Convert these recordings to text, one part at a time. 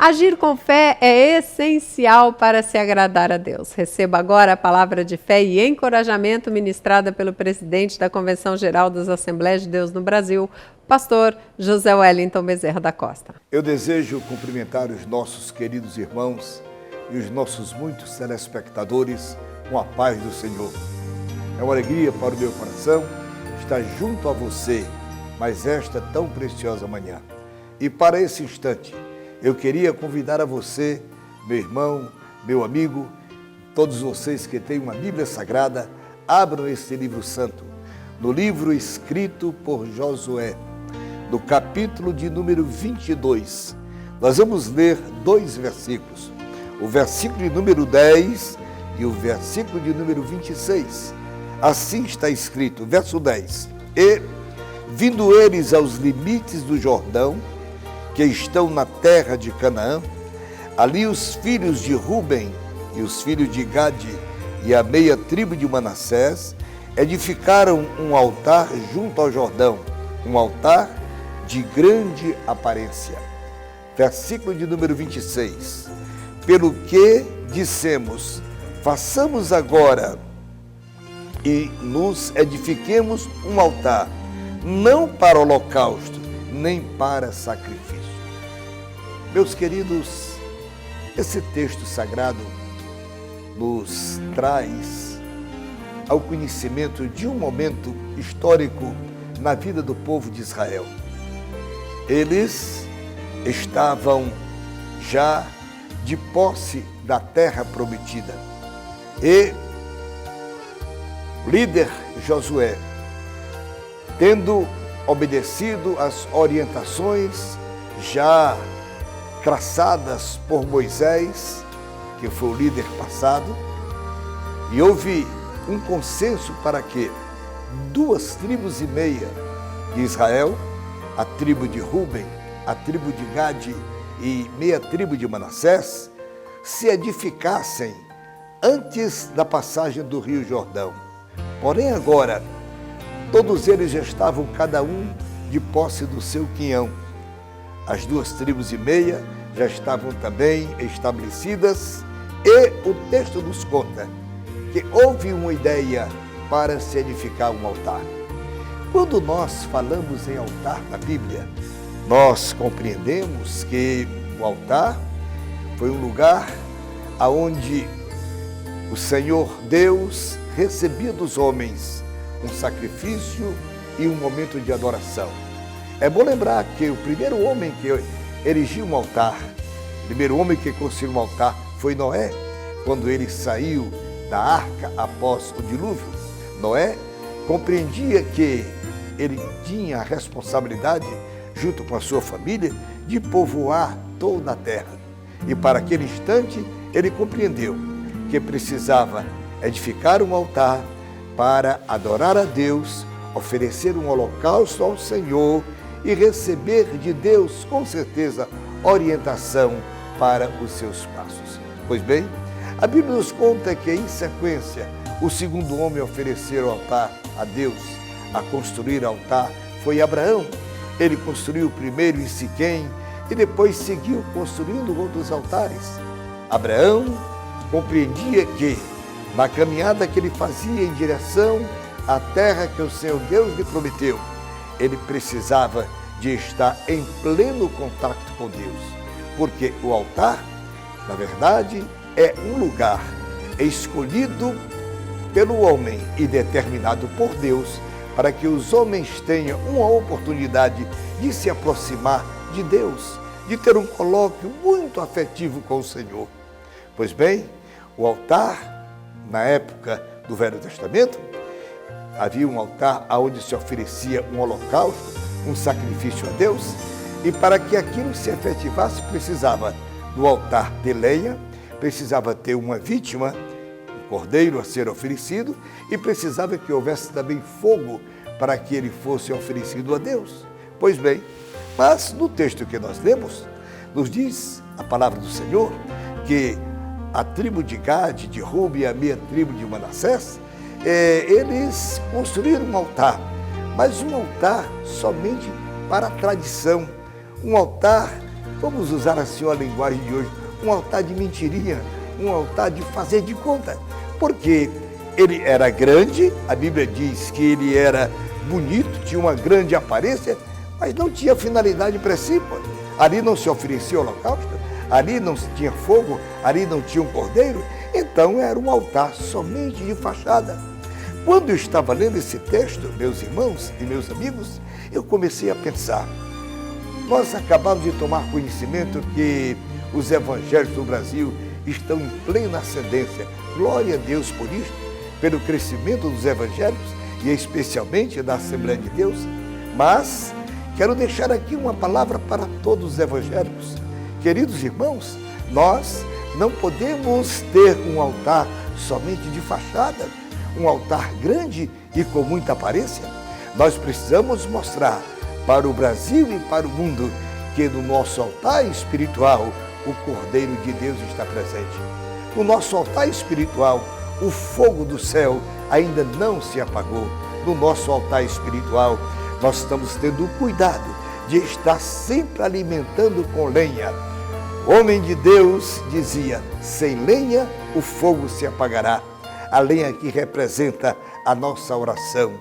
Agir com fé é essencial para se agradar a Deus. Receba agora a palavra de fé e encorajamento ministrada pelo presidente da Convenção Geral das Assembleias de Deus no Brasil, pastor José Wellington Bezerra da Costa. Eu desejo cumprimentar os nossos queridos irmãos e os nossos muitos telespectadores com a paz do Senhor. É uma alegria para o meu coração estar junto a você, mas esta tão preciosa manhã. E para esse instante, eu queria convidar a você, meu irmão, meu amigo, todos vocês que têm uma Bíblia Sagrada, abram esse livro santo, no livro escrito por Josué, no capítulo de número 22. Nós vamos ler dois versículos, o versículo de número 10 e o versículo de número 26. Assim está escrito, verso 10. E, vindo eles aos limites do Jordão, que estão na terra de Canaã, ali os filhos de Ruben e os filhos de Gade e a meia tribo de Manassés edificaram um altar junto ao Jordão, um altar de grande aparência. Versículo de número 26. Pelo que dissemos, façamos agora e nos edifiquemos um altar, não para holocausto, nem para sacrifício. Meus queridos, esse texto sagrado nos traz ao conhecimento de um momento histórico na vida do povo de Israel. Eles estavam já de posse da terra prometida e o líder Josué, tendo obedecido às orientações já traçadas por Moisés, que foi o líder passado, e houve um consenso para que 2,5 tribos de Israel, a tribo de Ruben, a tribo de Gade e meia tribo de Manassés, se edificassem antes da passagem do Rio Jordão. Porém agora, todos eles já estavam cada um de posse do seu quinhão. As 2,5 tribos já estavam também estabelecidas e o texto nos conta que houve uma ideia para se edificar um altar. Quando nós falamos em altar na Bíblia, nós compreendemos que o altar foi um lugar onde o Senhor Deus recebia dos homens um sacrifício e um momento de adoração. É bom lembrar que o primeiro homem que erigiu um altar, o primeiro homem que construiu um altar foi Noé, quando ele saiu da arca após o dilúvio. Noé compreendia que ele tinha a responsabilidade, junto com a sua família, de povoar toda a terra. E para aquele instante, ele compreendeu que precisava edificar um altar para adorar a Deus, oferecer um holocausto ao Senhor e receber de Deus, com certeza, orientação para os seus passos. Pois bem, a Bíblia nos conta que, em sequência, o segundo homem a oferecer o altar a Deus, a construir altar, foi Abraão. Ele construiu primeiro em Siquém e depois seguiu construindo outros altares. Abraão compreendia que, na caminhada que ele fazia em direção à terra que o Senhor Deus lhe prometeu, ele precisava de estar em pleno contato com Deus, porque o altar, na verdade, é um lugar escolhido pelo homem e determinado por Deus para que os homens tenham uma oportunidade de se aproximar de Deus, de ter um colóquio muito afetivo com o Senhor. Pois bem, o altar, na época do Velho Testamento, havia um altar onde se oferecia um holocausto, um sacrifício a Deus, e para que aquilo se efetivasse, precisava do altar de lenha, precisava ter uma vítima, um cordeiro a ser oferecido, e precisava que houvesse também fogo para que ele fosse oferecido a Deus. Pois bem, mas no texto que nós lemos, nos diz a palavra do Senhor que a tribo de Gade, de Ruben e a meia tribo de Manassés, eles construíram um altar, mas um altar somente para a tradição, um altar vamos usar assim a linguagem de hoje, um altar de mentirinha, um altar de fazer de conta. Porque ele era grande, a Bíblia diz que ele era bonito, tinha uma grande aparência, mas não tinha finalidade para si. Ali não se oferecia holocausto, ali não se tinha fogo, ali não tinha um cordeiro. Então era um altar somente de fachada. Quando eu estava lendo esse texto, meus irmãos e meus amigos, eu comecei a pensar. Nós acabamos de tomar conhecimento que os evangelhos do Brasil estão em plena ascendência. Glória a Deus por isso, pelo crescimento dos evangelhos e especialmente da Assembleia de Deus. Mas quero deixar aqui uma palavra para todos os evangélicos. Queridos irmãos, nós não podemos ter um altar somente de fachada, um altar grande e com muita aparência. Nós precisamos mostrar para o Brasil e para o mundo que no nosso altar espiritual o Cordeiro de Deus está presente. No nosso altar espiritual, o fogo do céu ainda não se apagou. No nosso altar espiritual, nós estamos tendo cuidado de estar sempre alimentando com lenha. O homem de Deus dizia, sem lenha o fogo se apagará. A lenha que representa a nossa oração,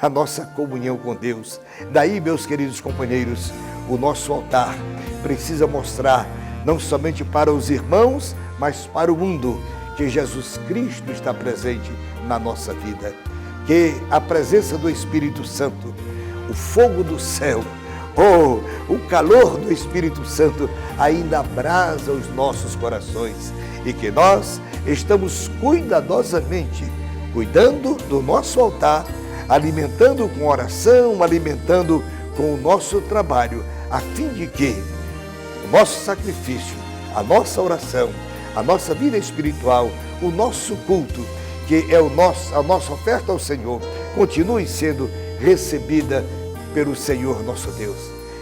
a nossa comunhão com Deus. Daí, meus queridos companheiros, o nosso altar precisa mostrar, não somente para os irmãos, mas para o mundo, que Jesus Cristo está presente na nossa vida. Que a presença do Espírito Santo, o fogo do céu, o calor do Espírito Santo ainda abrasa os nossos corações e que nós estamos cuidadosamente cuidando do nosso altar, alimentando com oração, alimentando com o nosso trabalho, a fim de que o nosso sacrifício, a nossa oração, a nossa vida espiritual, o nosso culto, que é a nossa oferta ao Senhor, continue sendo recebida pelo Senhor nosso Deus.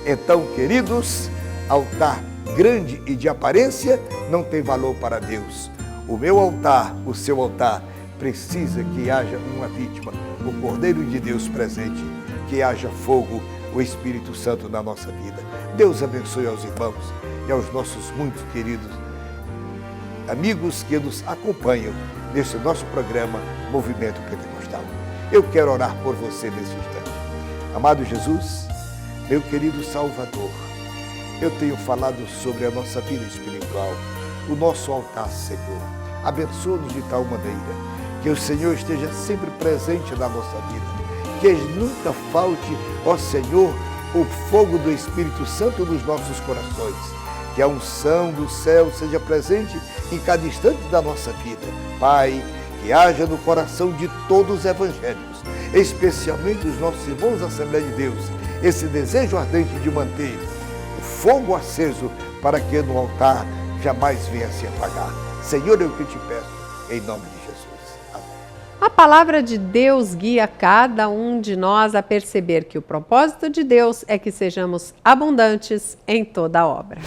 Então, queridos, altar grande e de aparência não tem valor para Deus. O meu altar, o seu altar, precisa que haja uma vítima, o Cordeiro de Deus presente, que haja fogo, o Espírito Santo na nossa vida. Deus abençoe aos irmãos e aos nossos muito queridos amigos que nos acompanham nesse nosso programa Movimento Pentecostal. Eu quero orar por você nesse instante. Amado Jesus, meu querido Salvador, eu tenho falado sobre a nossa vida espiritual, o nosso altar, Senhor. Abençoa-nos de tal maneira que o Senhor esteja sempre presente na nossa vida, que nunca falte, ó Senhor, o fogo do Espírito Santo nos nossos corações, que a unção do céu seja presente em cada instante da nossa vida. Pai, que haja no coração de todos os evangélicos, especialmente os nossos irmãos da Assembleia de Deus, esse desejo ardente de manter o fogo aceso para que no altar jamais venha se apagar. Senhor, é o que eu te peço, em nome de Jesus. Amém. A palavra de Deus guia cada um de nós a perceber que o propósito de Deus é que sejamos abundantes em toda a obra.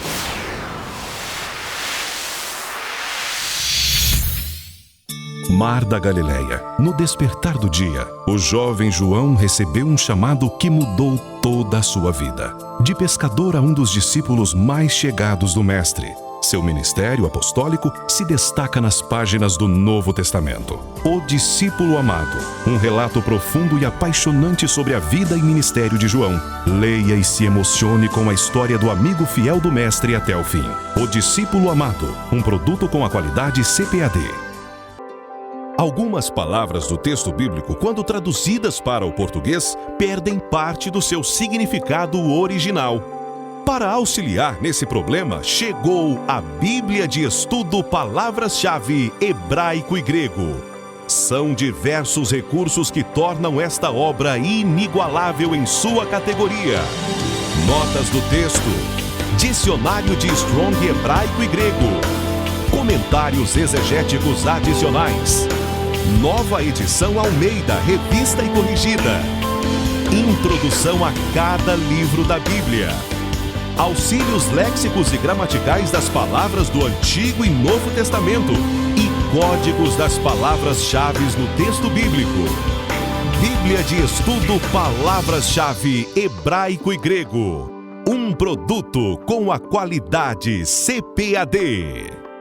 Mar da Galileia. No despertar do dia, o jovem João recebeu um chamado que mudou toda a sua vida. De pescador a um dos discípulos mais chegados do Mestre. Seu ministério apostólico se destaca nas páginas do Novo Testamento. O Discípulo Amado, um relato profundo e apaixonante sobre a vida e ministério de João. Leia e se emocione com a história do amigo fiel do Mestre até o fim. O Discípulo Amado, um produto com a qualidade CPAD. Algumas palavras do texto bíblico, quando traduzidas para o português, perdem parte do seu significado original. Para auxiliar nesse problema, chegou a Bíblia de Estudo Palavras-Chave Hebraico e Grego. São diversos recursos que tornam esta obra inigualável em sua categoria. Notas do texto, Dicionário de Strong Hebraico e Grego, comentários exegéticos adicionais, nova edição Almeida, revista e corrigida, introdução a cada livro da Bíblia, auxílios léxicos e gramaticais das palavras do Antigo e Novo Testamento e códigos das palavras-chave no texto bíblico. Bíblia de Estudo Palavras-Chave Hebraico e Grego. Um produto com a qualidade CPAD.